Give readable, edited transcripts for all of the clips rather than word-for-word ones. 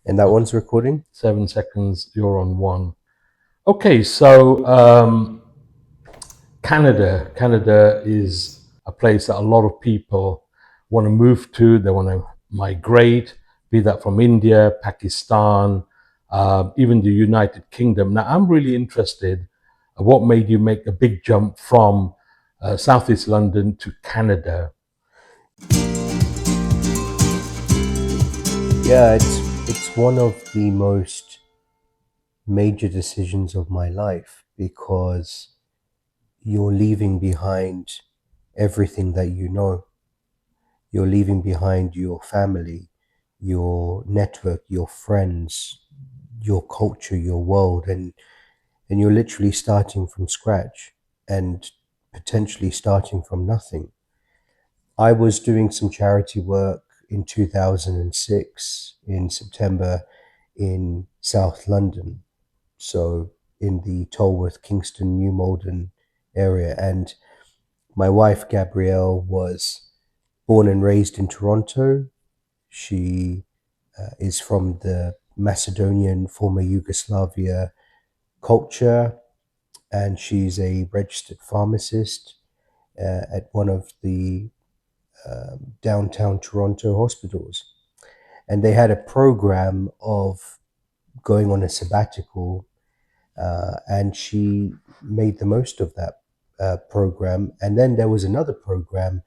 And that one's recording? 7 seconds, you're on one. Okay, so Canada is a place that a lot of people want to move to. They want to migrate, be that from India, Pakistan, even the United Kingdom. Now, I'm really interested. What made you make a big jump from Southeast London to Canada? Yeah, it's one of the most major decisions of my life because you're leaving behind everything that you know. You're leaving behind your family, your network, your friends, your culture, your world, and you're literally starting from scratch and potentially starting from nothing. I was doing some charity work in 2006 in September in South London, so in the Tolworth, Kingston, New Malden area. And my wife, Gabrielle, was born and raised in Toronto. She is from the Macedonian, former Yugoslavia culture, and she's a registered pharmacist at one of the downtown Toronto hospitals. And they had a program of going on a sabbatical, and she made the most of that program. And then there was another program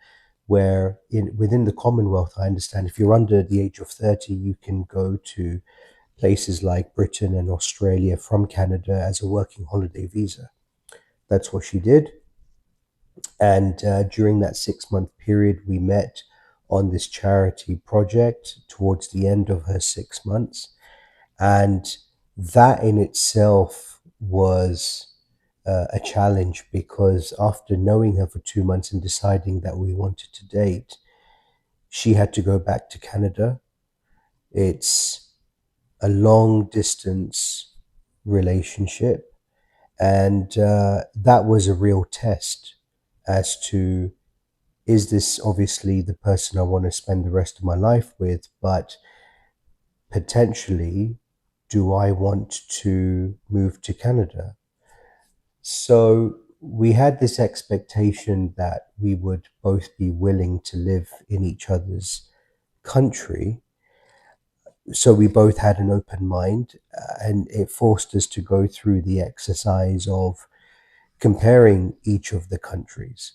where within the Commonwealth, I understand if you're under the age of 30, you can go to places like Britain and Australia from Canada as a working holiday visa. That's what she did. And during that 6 month period, we met on this charity project towards the end of her 6 months. And that in itself was a challenge because after knowing her for 2 months and deciding that we wanted to date, she had to go back to Canada. It's a long distance relationship. And that was a real test as to, is this obviously the person I want to spend the rest of my life with, but potentially, do I want to move to Canada? So we had this expectation that we would both be willing to live in each other's country. So we both had an open mind, and it forced us to go through the exercise of comparing each of the countries.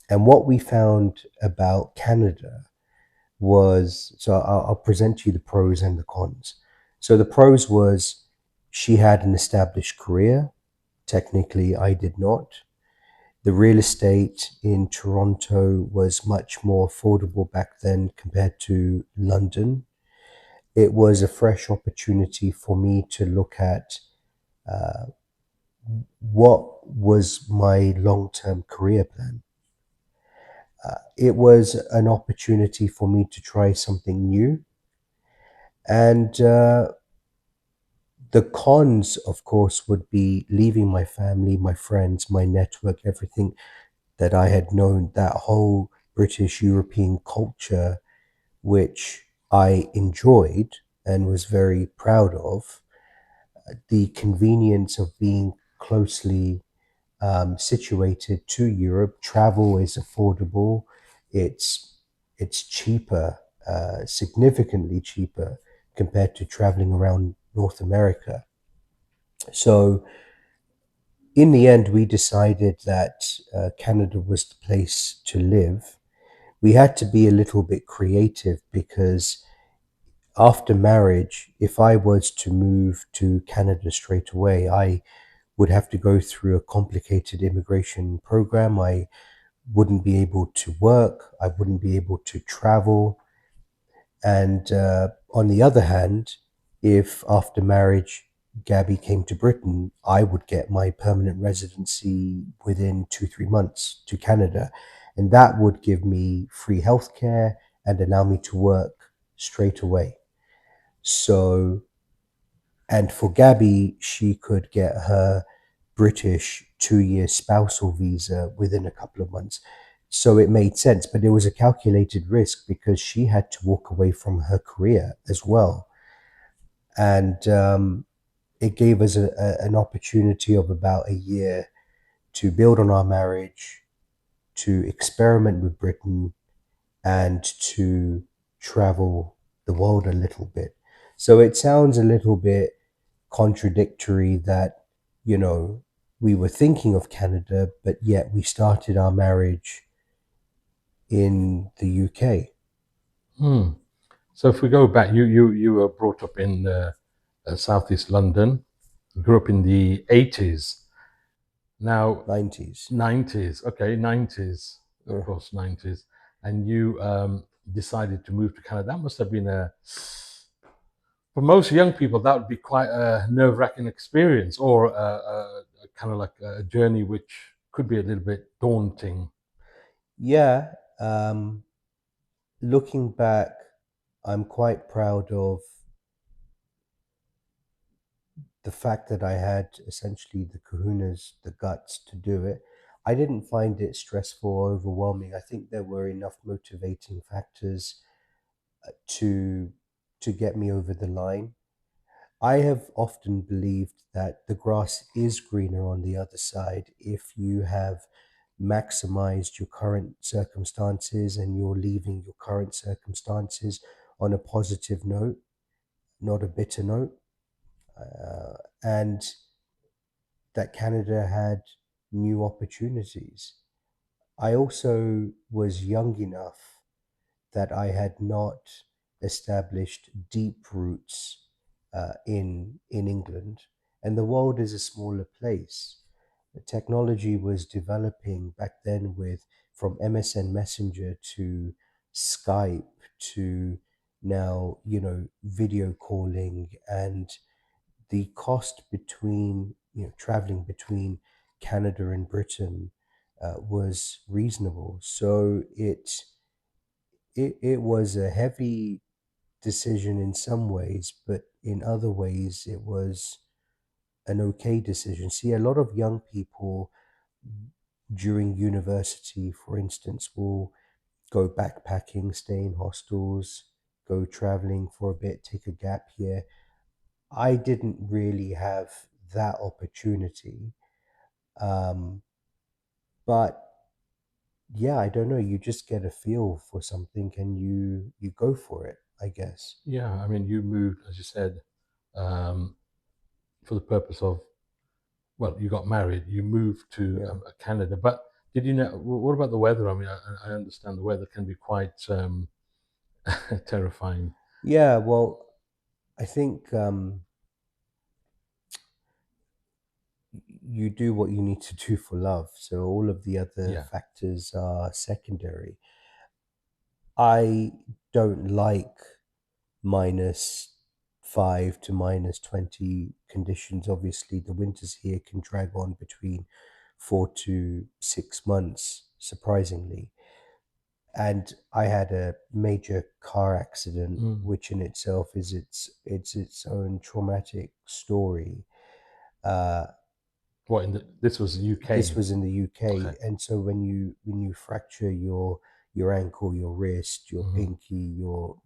And what we found about Canada was, so I'll present to you the pros and the cons. So the pros was she had an established career. Technically, I did not. The real estate in Toronto was much more affordable back then compared to London. It was a fresh opportunity for me to look at uh, what was my long term career plan. It was an opportunity for me to try something new. And the cons, of course, would be leaving my family, my friends, my network, everything that I had known, that whole British European culture, which I enjoyed and was very proud of. The convenience of being closely situated to Europe. Travel is affordable. It's it's cheaper, significantly cheaper compared to traveling around North America. So in the end, we decided that Canada was the place to live. We had to be a little bit creative because after marriage, if I was to move to Canada straight away, I would have to go through a complicated immigration program. I wouldn't be able to work. I wouldn't be able to travel. And on the other hand, if after marriage Gabby came to Britain, I would get my permanent residency within 2, 3 months to Canada. And that would give me free healthcare and allow me to work straight away. So, and for Gabby, she could get her British 2 year spousal visa within a couple of months. So it made sense, but it was a calculated risk because she had to walk away from her career as well. and it gave us an opportunity of about a year to build on our marriage, to experiment with Britain, and to travel the world a little bit. So it sounds a little bit contradictory that, you know, we were thinking of Canada, but yet we started our marriage in the UK. Hmm. So if we go back, you were brought up in southeast London, grew up in the 80s. Now, 90s. 90s, okay, 90s, of Yeah. course, 90s. And you decided to move to Canada. That must have been for most young people, that would be quite a nerve wracking experience or a kind of like a journey which could be a little bit daunting. Yeah. Looking back, I'm quite proud of the fact that I had essentially the kahunas, the guts to do it. I didn't find it stressful or overwhelming. I think there were enough motivating factors to get me over the line. I have often believed that the grass is greener on the other side if you have maximized your current circumstances and you're leaving your current circumstances on a positive note, not a bitter note. And that Canada had new opportunities. I also was young enough that I had not established deep roots in England, and the world is a smaller place. The technology was developing back then with from MSN Messenger to Skype to now, you know, video calling, and the cost between, you know, traveling between Canada and Britain was reasonable. So it was a heavy decision in some ways, but in other ways it was an okay decision. See, a lot of young people during university, for instance, will go backpacking, stay in hostels, go traveling for a bit, take a gap year. I didn't really have that opportunity. Um, but yeah, I don't know. You just get a feel for something and you go for it, I guess. Yeah, I mean, you moved, as you said, um, for the purpose of, well, you got married, you moved to Yeah. Canada. But did you know, what about the weather? I mean, I understand the weather can be quite terrifying. Yeah, well, I think you do what you need to do for love. So all of the other Yeah. factors are secondary. I don't like -5 to -20 conditions. Obviously, the winters here can drag on between 4 to 6 months, surprisingly. And I had a major car accident, Mm. which in itself is its own traumatic story. Uh, What in this was the this UK? was in the UK, Okay. and so when you fracture your ankle, your wrist, your Hmm. pinky,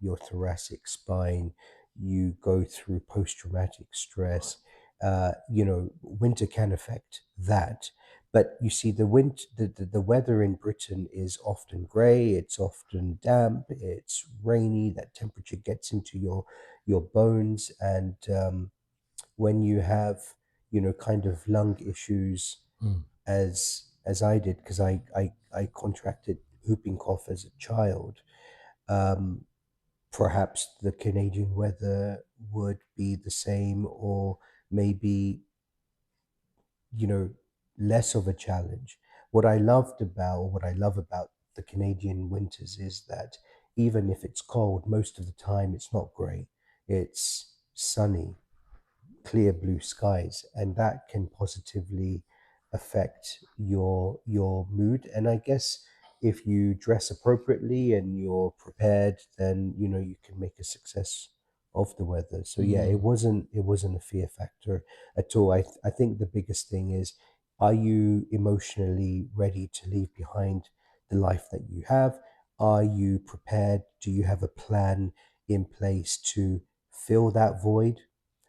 your thoracic spine, you go through post traumatic stress. You know, winter can affect that. But you see, the weather in Britain is often grey. It's often damp. It's rainy. That temperature gets into your bones, and when you have, you know, kind of lung issues Mm. as I did, because I contracted whooping cough as a child. Um, Perhaps the Canadian weather would be the same, or maybe, you know, less of a challenge. What I love about the Canadian winters is that even if it's cold, most of the time it's not grey. It's sunny, clear blue skies, and that can positively affect your mood. And I guess if you dress appropriately and you're prepared, then you know you can make a success of the weather. So yeah, Mm. it wasn't a fear factor at all. I think the biggest thing is, are you emotionally ready to leave behind the life that you have? Are you prepared? Do you have a plan in place to fill that void?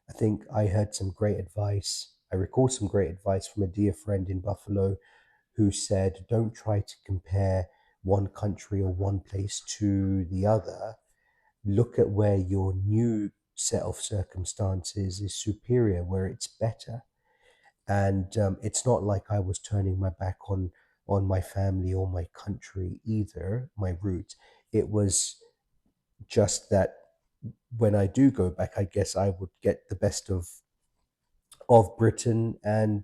I think I heard some great advice. I recall some great advice from a dear friend in Buffalo who said, don't try to compare one country or one place to the other. Look at where your new set of circumstances is superior, where it's better. And it's not like I was turning my back on my family or my country either, my roots. It was just that when I do go back, I guess I would get the best of Britain and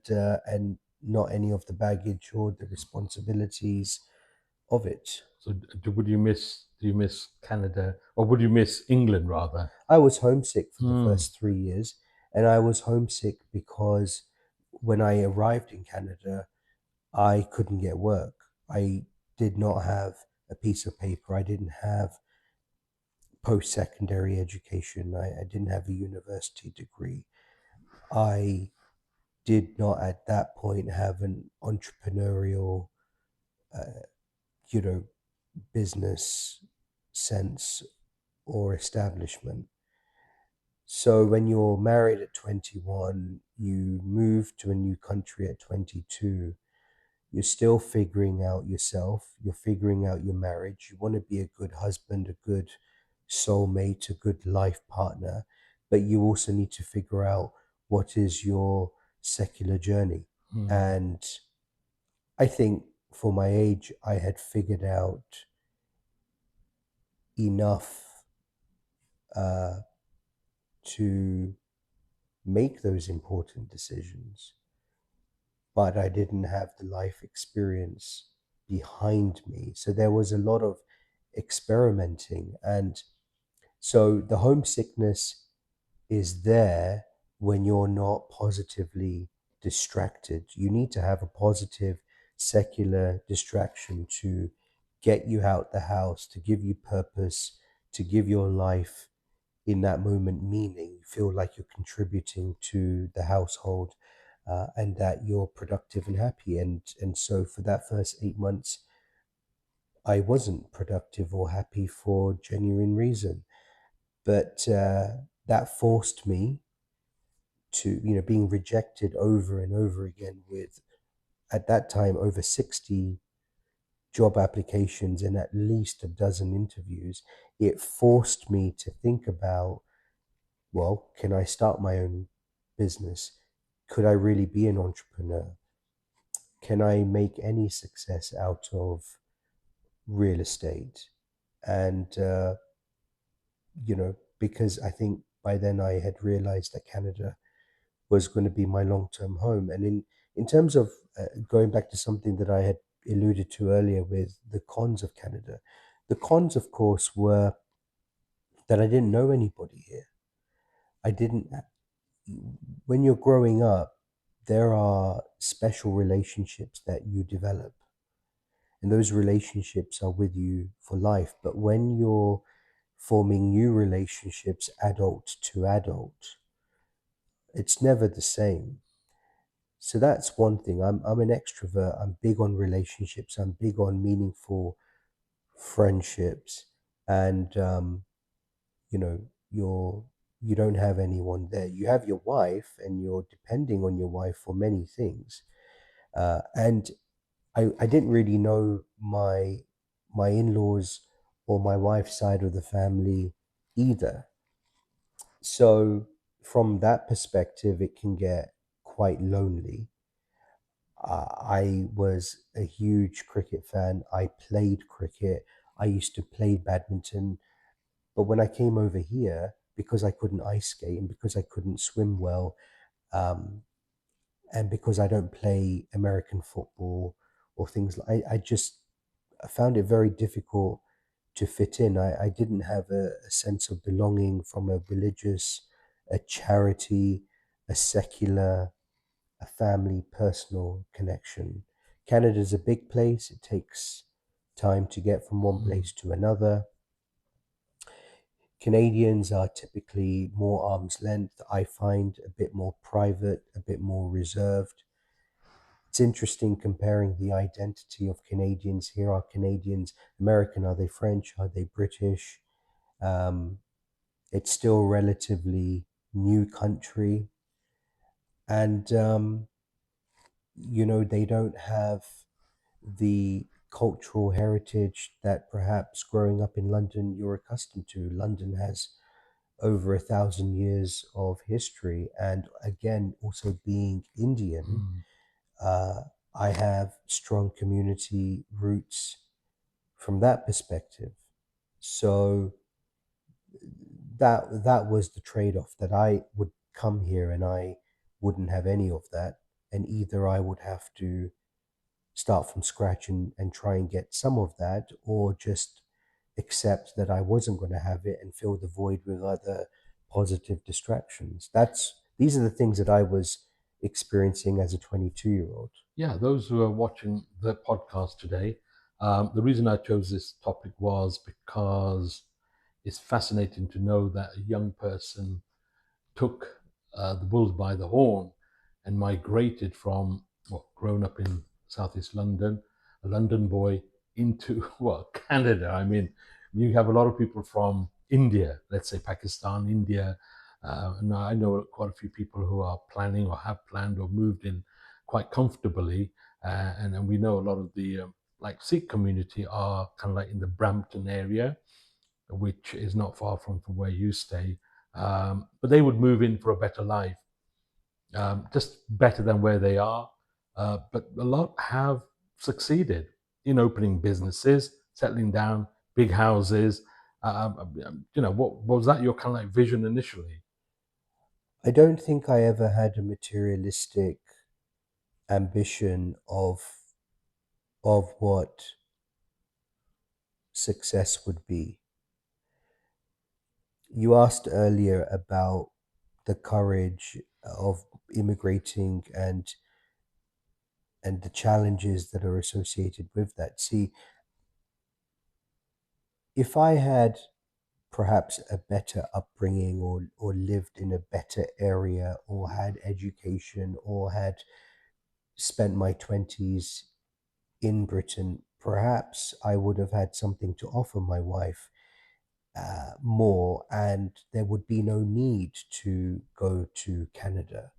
not any of the baggage or the responsibilities of it. So, would you miss? Do you miss Canada, or would you miss England rather? I was homesick for the Hmm. first 3 years, and I was homesick because when I arrived in Canada, I couldn't get work. I did not have a piece of paper. I didn't have post-secondary education. I didn't have a university degree. I did not at that point have an entrepreneurial, uh, you know, business sense or establishment. So when you're married at 21, you move to a new country at 22, you're still figuring out yourself, you're figuring out your marriage. You want to be a good husband, a good soulmate, a good life partner, but you also need to figure out what is your secular journey. Hmm. And I think for my age, I had figured out enough uh, to make those important decisions, but I didn't have the life experience behind me. So there was a lot of experimenting. And so the homesickness is there when you're not positively distracted. You need to have a positive secular distraction to get you out the house, to give you purpose, to give your life in that moment meaning. You feel like you're contributing to the household, and that you're productive and happy. And so for that first 8 months, I wasn't productive or happy for genuine reason. But that forced me to, being rejected over and over again with, at that time, over 60 job applications and at least a dozen interviews. It forced me to think about, well, can I start my own business? Could I really be an entrepreneur? Can I make any success out of real estate? And, because I think by then I had realized that Canada was going to be my long term home. And in terms of going back to something that I had alluded to earlier with the cons of Canada, the cons, of course, were that I didn't know anybody here. I didn't, when you're growing up, there are special relationships that you develop, and those relationships are with you for life. But when you're forming new relationships, adult to adult, it's never the same. So that's one thing. I'm an extrovert. I'm big on relationships. I'm big on meaningful friendships, and you don't have anyone there. You have your wife, and you're depending on your wife for many things. And I didn't really know my in-laws or my wife's side of the family either. So from that perspective, it can get quite lonely. I was a huge cricket fan. I played cricket. I used to play badminton. But when I came over here, because I couldn't ice skate and because I couldn't swim well, um, and because I don't play American football or things like, I found it very difficult to fit in. I didn't have a sense of belonging from a religious, a charity, a secular, a family, personal connection. Canada's a big place. It takes time to get from one Hmm. place to another. Canadians are typically more arm's length. I find a bit more private, a bit more reserved. It's interesting comparing the identity of Canadians. Here are Canadians American? Are they French? Are they British? Um, it's still relatively new country, and they don't have the cultural heritage that perhaps growing up in London you're accustomed to. London has over 1,000 years of history, and again, also being Indian, Mm. uh, I have strong community roots from that perspective. So that was the trade-off, that I would come here and I wouldn't have any of that, and either I would have to start from scratch and try and get some of that, or just accept that I wasn't going to have it and fill the void with other positive distractions. These are the things that I was experiencing as a 22-year-old. Yeah, those who are watching the podcast today, the reason I chose this topic was because it's fascinating to know that a young person took the bulls by the horn and migrated from, well, grown up in Southeast London, a London boy, into, well, Canada. I mean, you have a lot of people from India, let's say Pakistan, India. And I know quite a few people who are planning or have planned or moved in quite comfortably. And we know a lot of the like Sikh community are kind of like in the Brampton area, which is not far from where you stay. But they would move in for a better life, just better than where they are. But a lot have succeeded in opening businesses, settling down, big houses. What was that your kind of like vision initially? I don't think I ever had a materialistic ambition of what success would be. You asked earlier about the courage of immigrating and the challenges that are associated with that. See, if I had perhaps a better upbringing, or lived in a better area, or had education, or had spent my 20s in Britain, perhaps I would have had something to offer my wife more, and there would be no need to go to Canada.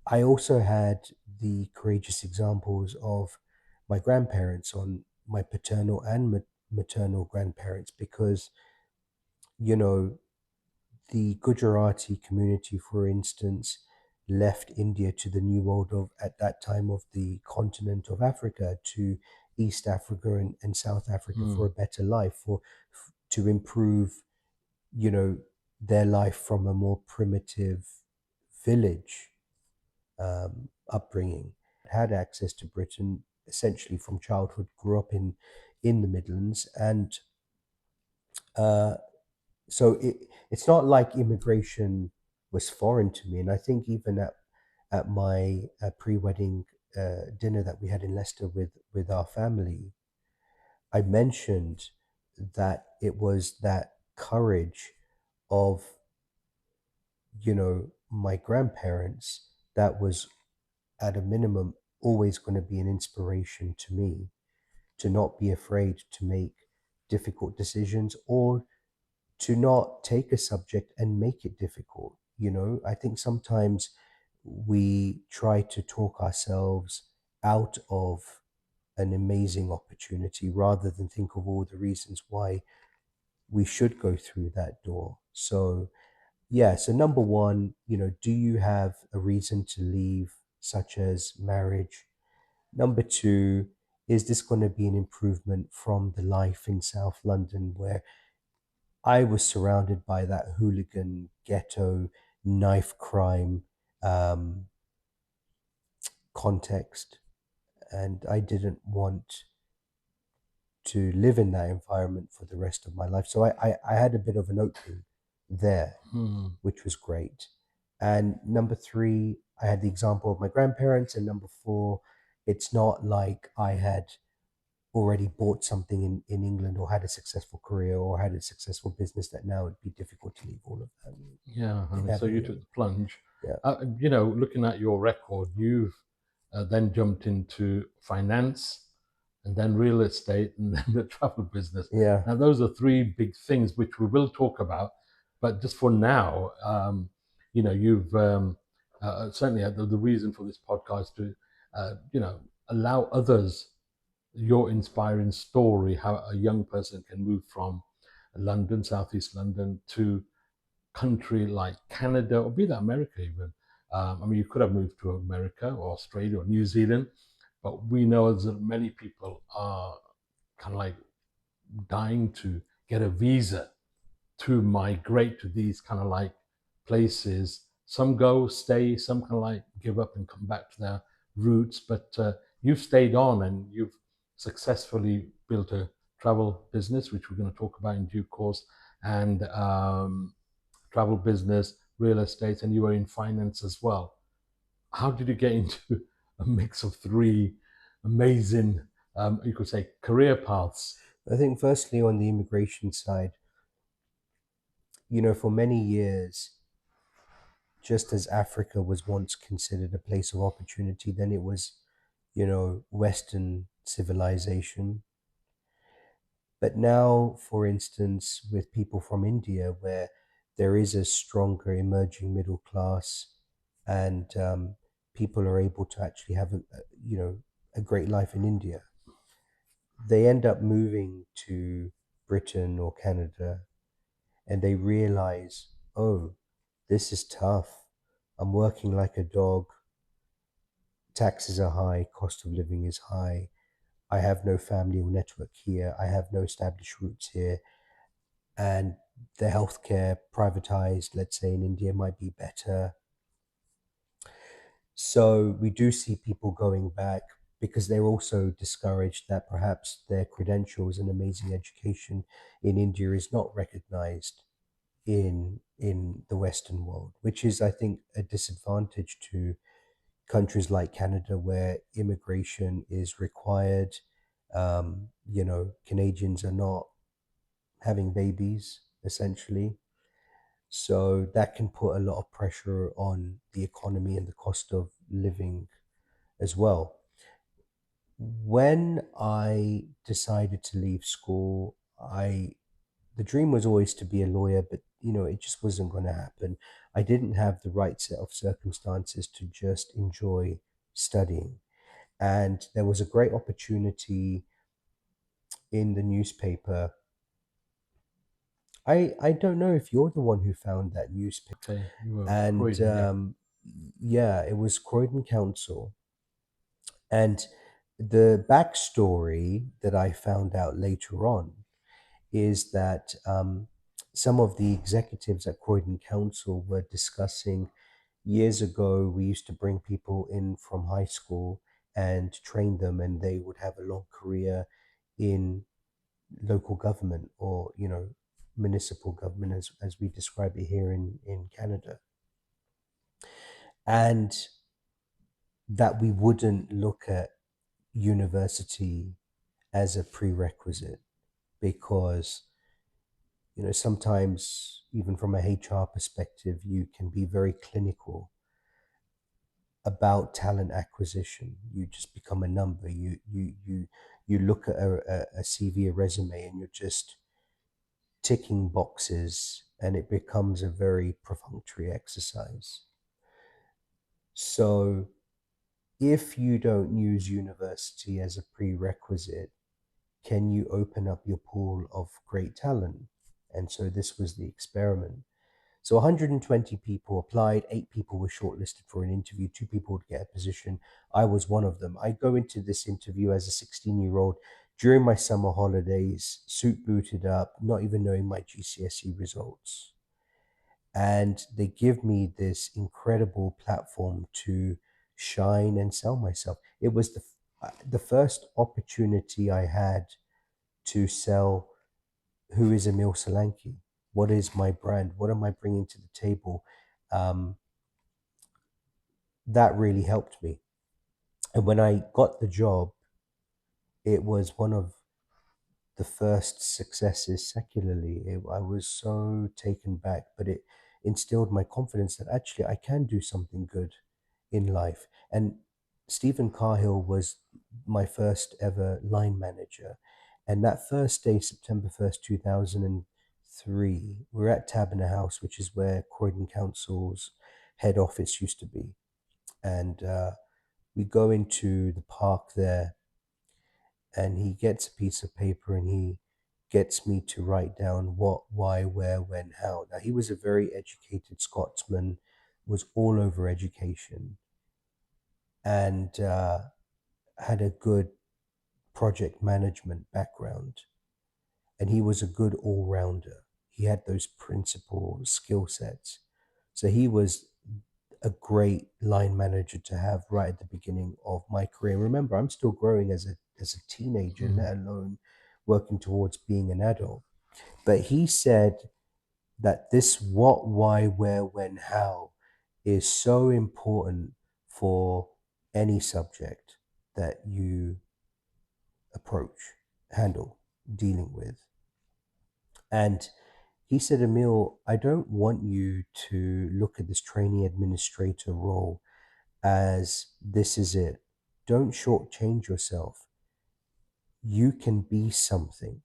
I also had the courageous examples of my grandparents, on my paternal and maternal grandparents, because, you know, the Gujarati community, for instance, left India to the New World of, at that time, of the continent of Africa, to East Africa and South Africa for a Hmm. better life, to improve, you know, their life from a more primitive village upbringing. Had access to Britain essentially from childhood, grew up in the Midlands, and uh, so it's not like immigration was foreign to me. And I think even at my pre-wedding dinner that we had in Leicester with our family, I mentioned that it was that courage of, my grandparents that was, at a minimum, always going to be an inspiration to me, to not be afraid to make difficult decisions, or to not take a subject and make it difficult. I think sometimes we try to talk ourselves out of an amazing opportunity, rather than think of all the reasons why we should go through that door. So, yeah, so number one, do you have a reason to leave, such as marriage? Number two, is this going to be an improvement from the life in South London, where I was surrounded by that hooligan, ghetto, knife crime um, context, and I didn't want to live in that environment for the rest of my life. So I had a bit of an opening there, Hmm. which was great. And number three, I had the example of my grandparents. And number four, it's not like I had already bought something in England, or had a successful career, or had a successful business, that now it'd be difficult to leave all of that. Yeah, I It mean, so never you took really. the plunge. Yeah. Looking at your record, you've then jumped into finance, and then real estate, and then the travel business. Yeah. Now, those are three big things which we will talk about. But just for now, you've certainly had the reason for this podcast to, allow others your inspiring story, how a young person can move from London, Southeast London, to country like Canada, or be that America even. You could have moved to America or Australia or New Zealand, but we know that many people are kind of like dying to get a visa to migrate to these kind of like places. Some go, stay, some kind of like give up and come back to their roots. But you've stayed on and you've successfully built a travel business, which we're going to talk about in due course, and travel business, real estate, and you were in finance as well. How did you get into a mix of three amazing, you could say, career paths? I think, firstly, on the immigration side, for many years, just as Africa was once considered a place of opportunity, then it was, Western civilization. But now, for instance, with people from India, where there is a stronger emerging middle class, and people are able to actually have a great life in India, they end up moving to Britain or Canada, and they realize, oh, this is tough. I'm working like a dog. Taxes are high. Cost of living is high. I have no family or network here. I have no established roots here. And the healthcare privatized, let's say in India, might be better. So we do see people going back because they're also discouraged that perhaps their credentials and amazing education in India is not recognized in the Western world, which is, I think, a disadvantage to countries like Canada, where immigration is required. Canadians are not having babies, essentially. So that can put a lot of pressure on the economy and the cost of living as well. When I decided to leave school, the dream was always to be a lawyer, but it just wasn't going to happen. I didn't have the right set of circumstances to just enjoy studying. And there was a great opportunity in the newspaper. I don't know if you're the one who found that newspaper. Okay, you were And Croydon, yeah. yeah, it was Croydon Council. And the backstory that I found out later on is that some of the executives at Croydon Council were discussing, years ago, we used to bring people in from high school and train them, and they would have a long career in local government, or municipal government, as we describe it here in Canada. And that we wouldn't look at university as a prerequisite, because sometimes, even from a HR perspective, you can be very clinical about talent acquisition. You just become a number. You look at a CV, a resume, and you're just ticking boxes, and it becomes a very perfunctory exercise. So if you don't use university as a prerequisite, can you open up your pool of great talent? And so this was the experiment. So 120 people applied, 8 people were shortlisted for an interview, 2 people would get a position. I was one of them. I go into this interview as a 16-year-old during my summer holidays, suit booted up, not even knowing my GCSE results. And they give me this incredible platform to shine and sell myself. It was the first opportunity I had to sell, who is Emile Solanki? What is my brand? What am I bringing to the table? Um, that really helped me. And when I got the job, it was one of the first successes secularly. I was so taken back, but it instilled my confidence that actually I can do something good in life. And Stephen Carhill was my first ever line manager. And that first day, September 1st, 2003, three. We're at Taberner House, which is where Croydon Council's head office used to be. And we go into the park there, and he gets a piece of paper and he gets me to write down what, why, where, when, how. Now, he was a very educated Scotsman, was all over education, and had a good project management background. And he was a good all rounder. He had those principal skill sets. So he was a great line manager to have right at the beginning of my career. Remember, I'm still growing as a teenager, Mm. let alone working towards being an adult. But he said that this what, why, where, when, how is so important for any subject that you approach, handle, dealing with. And he said, Emile, I don't want you to look at this trainee administrator role as this is it. Don't shortchange yourself. You can be something.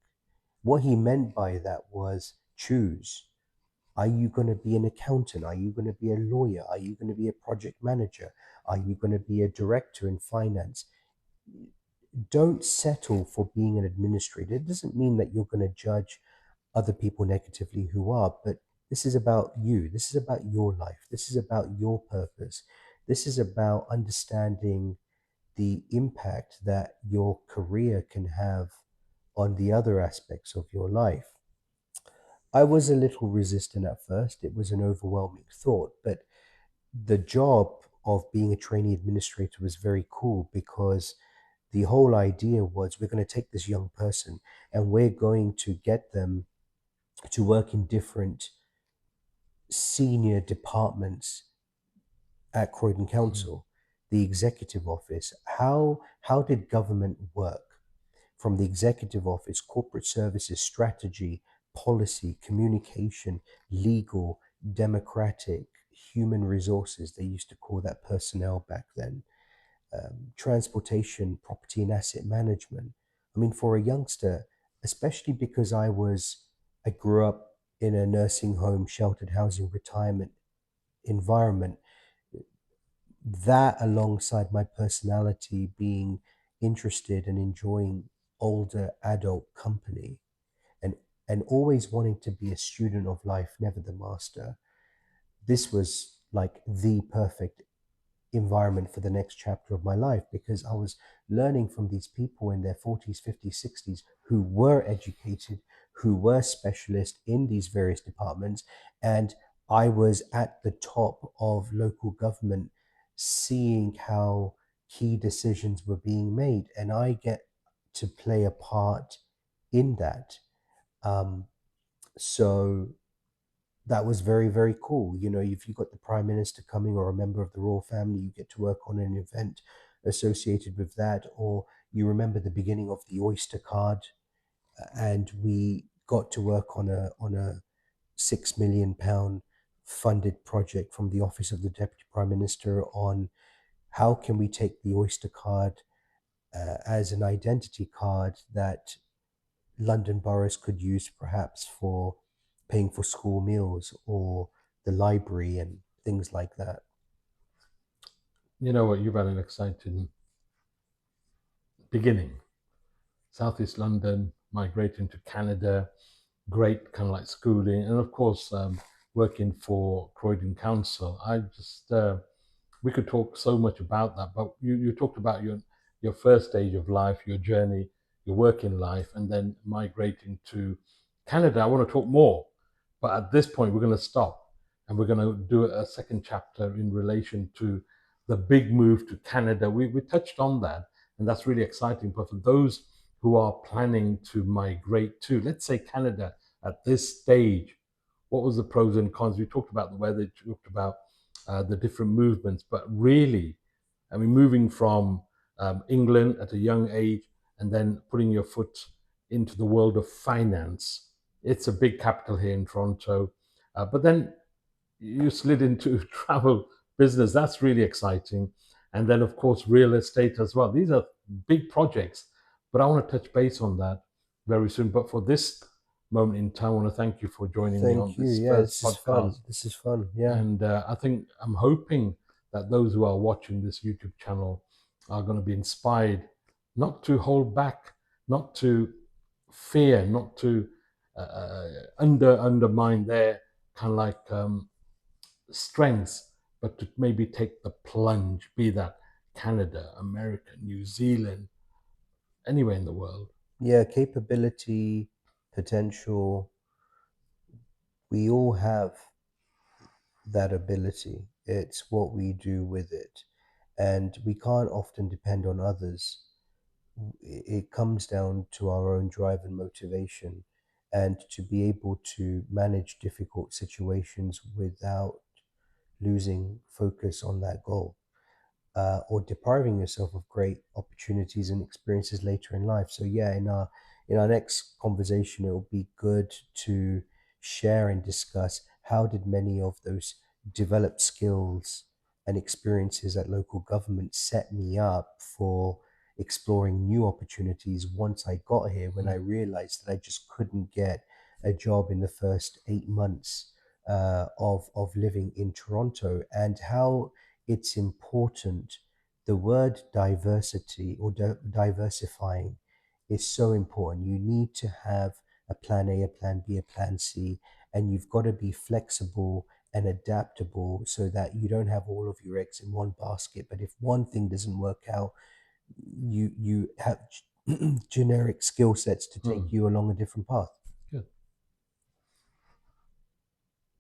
What he meant by that was choose. Are you going to be an accountant? Are you going to be a lawyer? Are you going to be a project manager? Are you going to be a director in finance? Don't settle for being an administrator. It doesn't mean that you're going to judge other people negatively who are, but this is about you. This is about your life. This is about your purpose. This is about understanding the impact that your career can have on the other aspects of your life. I was a little resistant at first. It was an overwhelming thought, but the job of being a trainee administrator was very cool because the whole idea was we're going to take this young person and we're going to get them to work in different senior departments at Croydon Mm. Council, the executive office. How did government work? From the executive office, corporate services, strategy, policy, communication, legal, democratic, human resources. They used to call that personnel back then. Transportation, property and asset management. I mean, for a youngster, especially because I grew up in a nursing home, sheltered housing, retirement environment, that alongside my personality being interested and enjoying older adult company and always wanting to be a student of life, never the master, this was like the perfect environment for the next chapter of my life because I was learning from these people in their 40s, 50s, 60s who were educated, who were specialists in these various departments. And I was at the top of local government seeing how key decisions were being made. And I get to play a part in that. Um, so that was very, very cool. You know, if you got the prime minister coming or a member of the royal family, you get to work on an event associated with that. Or you remember the beginning of the Oyster card, and we got to work on a £6 million funded project from the office of the deputy prime minister on how can we take the Oyster card as an identity card that London boroughs could use perhaps for paying for school meals or the library and things like that. You know what? You've had an exciting beginning. Southeast London, migrating to Canada, great kind of like schooling, and of course, working for Croydon Council. We could talk so much about that, but you talked about your first stage of life, your journey, your working life, and then migrating to Canada. I want to talk more, but at this point, we're going to stop and we're going to do a second chapter in relation to the big move to Canada. We touched on that, and that's really exciting. But for those who are planning to migrate to, let's say, Canada at this stage, what was the pros and cons? We talked about the weather, we talked about the different movements, but really, I mean, moving from England at a young age and then putting your foot into the world of finance. It's a big capital here in Toronto, but then you slid into travel business. That's really exciting. And then, of course, real estate as well. These are big projects, but I want to touch base on that very soon. But for this moment in time. I want to thank you for joining me on Thank you. this Yeah, first this is fun. podcast. This is fun. Yeah. And I'm hoping that those who are watching this YouTube channel are going to be inspired not to hold back, not to fear, not to undermine their kind of like strengths, but to maybe take the plunge, be that Canada, America, New Zealand, anywhere in the world. Yeah, capability, potential. We all have that ability. It's what we do with it. And we can't often depend on others. It comes down to our own drive and motivation, and to be able to manage difficult situations without losing focus on that goal. Or depriving yourself of great opportunities and experiences later in life. So yeah, in our next conversation, it will be good to share and discuss how did many of those developed skills and experiences at local government set me up for exploring new opportunities once I got here, when I realized that I just couldn't get a job in the first 8 months of living in Toronto, and how it's important. The word diversity or diversifying is so important. You need to have a plan A, a plan B, a plan C, and you've got to be flexible and adaptable so that you don't have all of your eggs in one basket. But if one thing doesn't work out, you have generic skill sets to take Hmm. you along a different path.